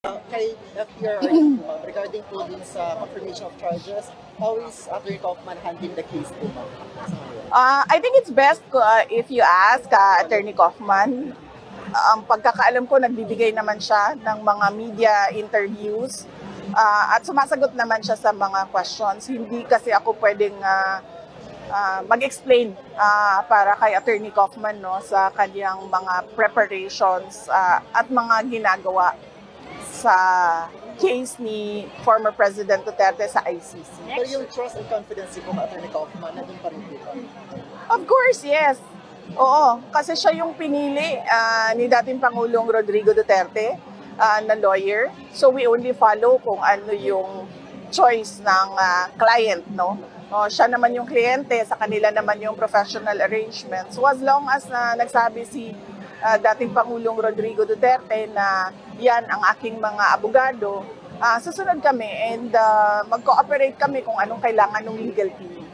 Kay FPR regarding po din sa confirmation of charges, how is Attorney Kaufman handling the case po, ma'am? I think it's best if you ask Attorney Kaufman. Ang pagkakaalam ko, nagbibigay naman siya ng mga media interviews at sumasagot naman siya sa mga questions. Hindi kasi ako pwedeng mag-explain para kay Attorney Kaufman, no, sa kanyang mga preparations at mga ginagawa sa case ni former President Duterte sa ICC. Pero yung trust and confidence po kay Attorney Kaufman, nandun pa rin po ba? Of course, yes. Oo, kasi siya yung pinili ni dating Pangulong Rodrigo Duterte na lawyer. So we only follow kung ano yung choice ng client, no? Siya naman yung kliyente, sa kanila naman yung professional arrangements. So as long as nagsabi si dating Pangulong Rodrigo Duterte na yan ang aking mga abogado, susunod kami and mag-cooperate kami kung anong kailangan ng legal team.